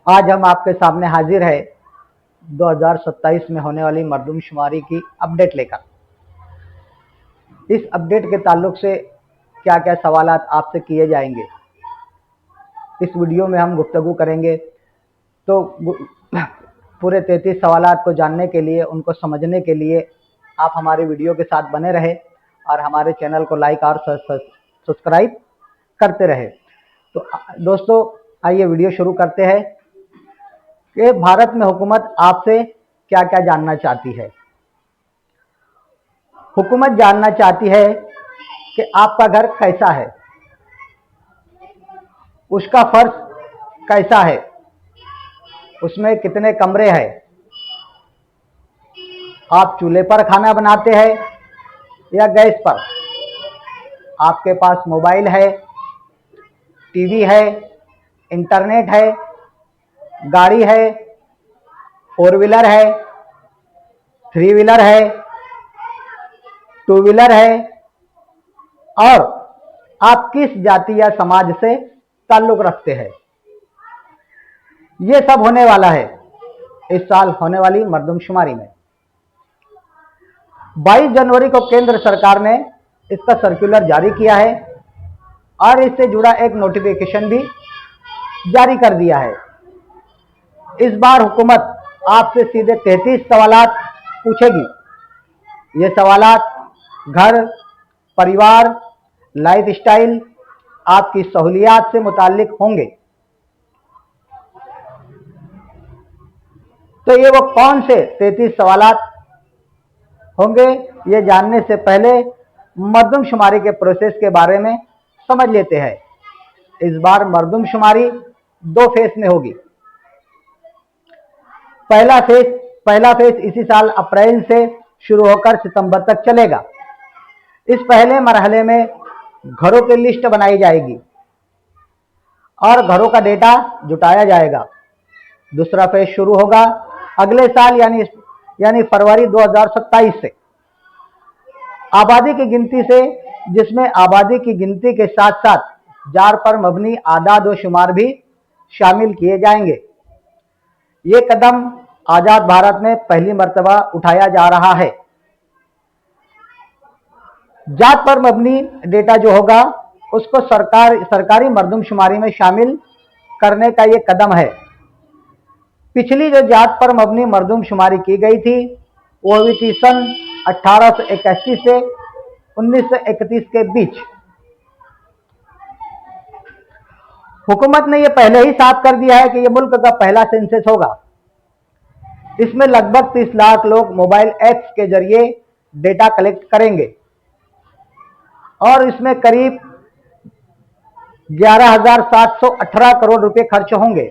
आज हम आपके सामने हाजिर है 2027 में होने वाली मरदमशुमारी की अपडेट लेकर। इस अपडेट के ताल्लुक से क्या क्या सवालात आपसे किए जाएंगे, इस वीडियो में हम गुफ्तगू करेंगे। तो पूरे 33 सवालात को जानने के लिए, उनको समझने के लिए आप हमारे वीडियो के साथ बने रहे और हमारे चैनल को लाइक और सब्सक्राइब करते रहे। तो दोस्तों, आइए वीडियो शुरू करते हैं कि भारत में हुकूमत आपसे क्या क्या जानना चाहती है। हुकूमत जानना चाहती है कि आपका घर कैसा है, उसका फर्श कैसा है, उसमें कितने कमरे हैं, आप चूल्हे पर खाना बनाते हैं या गैस पर, आपके पास मोबाइल है, टीवी है, इंटरनेट है, गाड़ी है, 4 व्हीलर है, 3 व्हीलर है, 2 व्हीलर है, और आप किस जाति या समाज से ताल्लुक रखते हैं। ये सब होने वाला है इस साल होने वाली मरदमशुमारी में। 22 जनवरी को केंद्र सरकार ने इसका सर्कुलर जारी किया है और इससे जुड़ा एक नोटिफिकेशन भी जारी कर दिया है। इस बार हुकूमत आपसे सीधे 33 सवालात पूछेगी। ये सवालात घर, परिवार, लाइफस्टाइल, आपकी सहूलियात से मुताल्लिक होंगे। तो ये वो कौन से 33 सवालात होंगे, ये जानने से पहले मरदमशुमारी के प्रोसेस के बारे में समझ लेते हैं। इस बार मरदमशुमारी 2 फेज में होगी। पहला फेज इसी साल अप्रैल से शुरू होकर सितंबर तक चलेगा। इस पहले मरहले में घरों की लिस्ट बनाई जाएगी और घरों का डेटा जुटाया जाएगा। दूसरा फेज शुरू होगा अगले साल यानी फरवरी 2027 से आबादी की गिनती से, जिसमें आबादी की गिनती के साथ साथ जार पर मबनी आदाद व शुमार भी शामिल किए जाएंगे। ये कदम आजाद भारत में पहली मर्तबा उठाया जा रहा है। जात पर मबनी डेटा जो होगा उसको सरकारी मरदमशुमारी में शामिल करने का ये कदम है। पिछली जो जात पर मबनी मरदमशुमारी की गई थी वो हुई थी सन 1881 से 1931 के बीच। हुकूमत ने यह पहले ही साफ कर दिया है कि यह मुल्क का पहला सेंसस होगा। इसमें लगभग 30 लाख लोग मोबाइल ऐप्स के जरिए डेटा कलेक्ट करेंगे और इसमें करीब 11,718 करोड़ रुपए खर्च होंगे।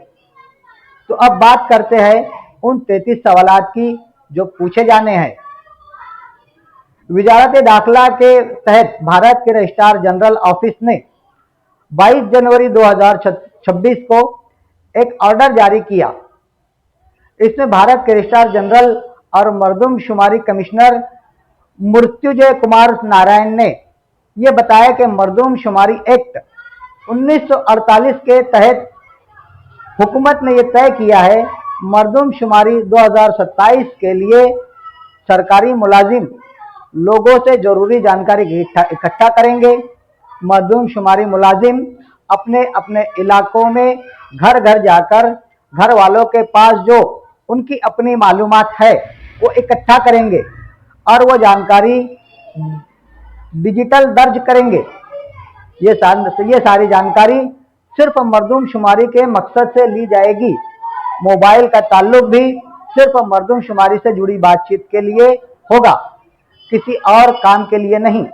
तो अब बात करते हैं उन 33 सवालात की जो पूछे जाने हैं। वजारत दाखिला के तहत भारत के रजिस्ट्रार जनरल ऑफिस ने 22 जनवरी 2026 को एक ऑर्डर जारी किया। इसमें भारत के रजिस्ट्रार जनरल और मरदमशुमारी कमिश्नर मृत्युंजय कुमार नारायण ने यह बताया कि मरदमशुमारी एक्ट 1948 के तहत हुकूमत ने यह तय किया है मरदमशुमारी 2027 के लिए सरकारी मुलाजिम लोगों से जरूरी जानकारी इकट्ठा करेंगे। मरदमशुमारी मुलाजिम अपने अपने इलाकों में घर घर जाकर घर वालों के पास जो उनकी अपनी मालूमात है वो इकट्ठा करेंगे और वो जानकारी डिजिटल दर्ज करेंगे। ये सारी जानकारी सिर्फ मरदमशुमारी के मकसद से ली जाएगी। मोबाइल का ताल्लुक भी सिर्फ मरदमशुमारी से जुड़ी बातचीत के लिए होगा, किसी और काम के लिए नहीं।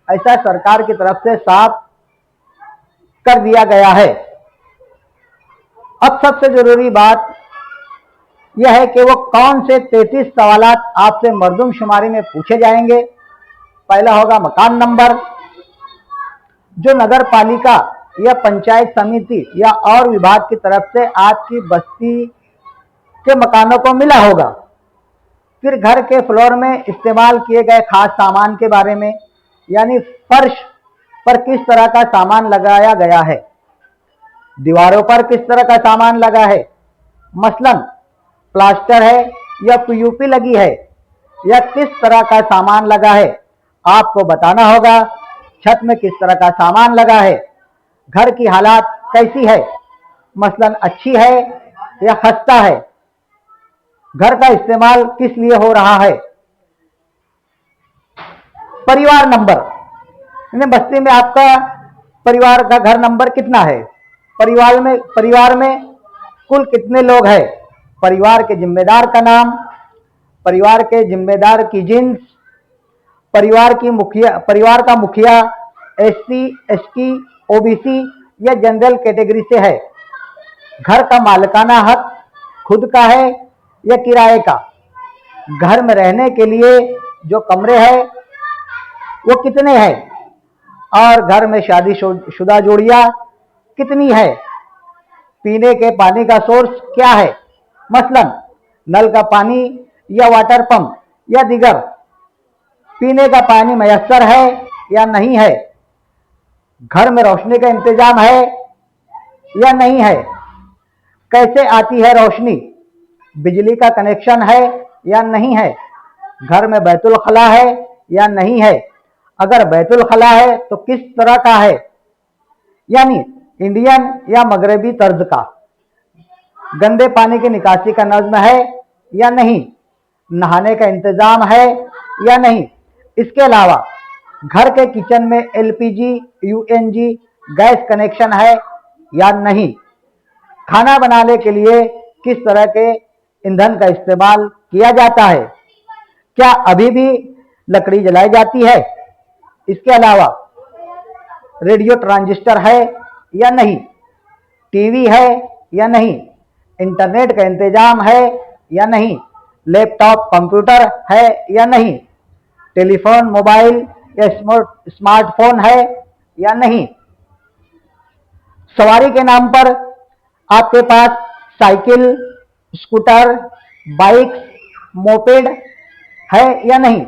ऐसा सरकार की तरफ से साफ कर दिया गया है। अब सबसे जरूरी बात यह है कि वो कौन से 33 सवालात आपसे मरदमशुमारी में पूछे जाएंगे। पहला होगा मकान नंबर, जो नगर पालिका या पंचायत समिति या और विभाग की तरफ से आपकी बस्ती के मकानों को मिला होगा। फिर घर के फ्लोर में इस्तेमाल किए गए खास सामान के बारे में, यानी फर्श पर किस तरह का सामान लगाया गया है, दीवारों पर किस तरह का सामान लगा है, मसलन प्लास्टर है या पीयूपी लगी है या किस तरह का सामान लगा है, आपको बताना होगा। छत में किस तरह का सामान लगा है, घर की हालात कैसी है, मसलन अच्छी है या खस्ता है, घर का इस्तेमाल किस लिए हो रहा है। परिवार नंबर, बस्ती में आपका परिवार का घर नंबर कितना है, परिवार में कुल कितने लोग हैं, परिवार के जिम्मेदार का नाम, परिवार के जिम्मेदार की जिन्स, परिवार का मुखिया एससी, एसटी, ओबीसी या जनरल कैटेगरी से है। घर का मालिकाना हक खुद का है या किराए का। घर में रहने के लिए जो कमरे हैं वो कितने हैं और घर में शादीशुदा जोड़ियां कितनी है। पीने के पानी का सोर्स क्या है, मसलन नल का पानी या वाटर पंप या दीगर। पीने का पानी मयस्सर है या नहीं है। घर में रोशनी का इंतजाम है या नहीं है, कैसे आती है रोशनी, बिजली का कनेक्शन है या नहीं है। घर में बैतुल खला है या नहीं है, अगर बैतुल खला है तो किस तरह का है, यानी इंडियन या मगरबी तर्ज का। गंदे पानी की निकासी का नज्म है या नहीं, नहाने का इंतजाम है या नहीं। इसके अलावा घर के किचन में एलपीजी, यूएनजी गैस कनेक्शन है या नहीं। खाना बनाने के लिए किस तरह के ईंधन का इस्तेमाल किया जाता है, क्या अभी भी लकड़ी जलाई जाती है। इसके अलावा रेडियो ट्रांजिस्टर है या नहीं, टीवी है या नहीं, इंटरनेट का इंतजाम है या नहीं, लैपटॉप कंप्यूटर है या नहीं, टेलीफोन मोबाइल या स्मार्टफोन है या नहीं। सवारी के नाम पर आपके पास साइकिल, स्कूटर, बाइक, मोपेड है या नहीं,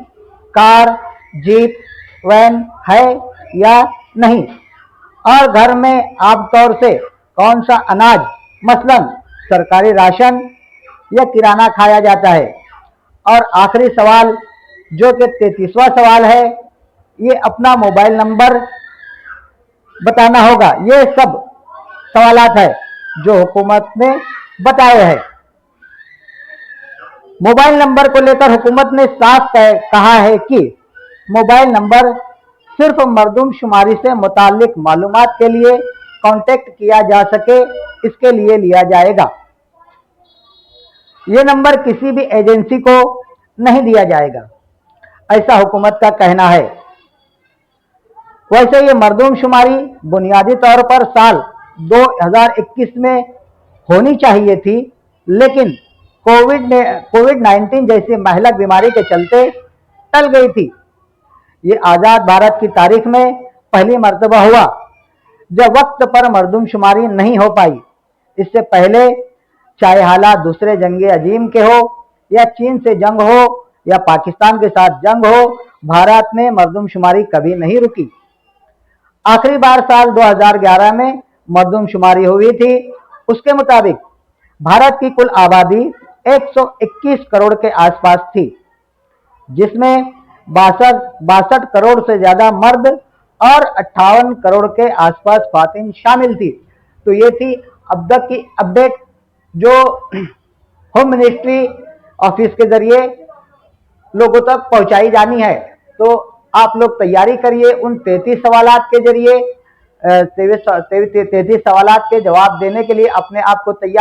कार, जीप, वैन है या नहीं। और घर में आमतौर से कौन सा अनाज, मसलन सरकारी राशन या किराना खाया जाता है। और आखिरी सवाल जो कि 33वां सवाल है, ये अपना मोबाइल नंबर बताना होगा। ये सब सवालात है जो हुकूमत ने बताए हैं। मोबाइल नंबर को लेकर हुकूमत ने साफ कहा है कि मोबाइल नंबर सिर्फ मरदमशुमारी से मुताल्लिक मालूमात के लिए कांटेक्ट किया जा सके, इसके लिए लिया जाएगा। ये नंबर किसी भी एजेंसी को नहीं दिया जाएगा, ऐसा हुकूमत का कहना है। वैसे ये मरदमशुमारी बुनियादी तौर पर साल 2021 में होनी चाहिए थी, लेकिन कोविड-19 जैसी महलक बीमारी के चलते टल गई थी। ये आज़ाद भारत की तारीख में पहली मर्तबा हुआ जब वक्त पर मरदमशुमारी नहीं हो पाई। इससे पहले चाहे हालात दूसरे जंग अजीम के हो या चीन से जंग हो या पाकिस्तान के साथ जंग हो, भारत में मरदमशुमारी कभी नहीं रुकी। आखिरी बार साल 2011 में मरदमशुमारी हुई थी। उसके मुताबिक भारत की कुल आबादी 121 करोड़ के आसपास थी, जिसमें 62 करोड़ से ज्यादा मर्द और 58 करोड़ के आसपास ख्वातीन शामिल थी। तो ये थी अब तक की अपडेट जो होम मिनिस्ट्री ऑफिस के जरिए लोगों तक पहुंचाई जानी है। तो आप लोग तैयारी करिए उन 33 सवालात के जरिए 33 सवालात के जवाब देने के लिए अपने आप को तैयार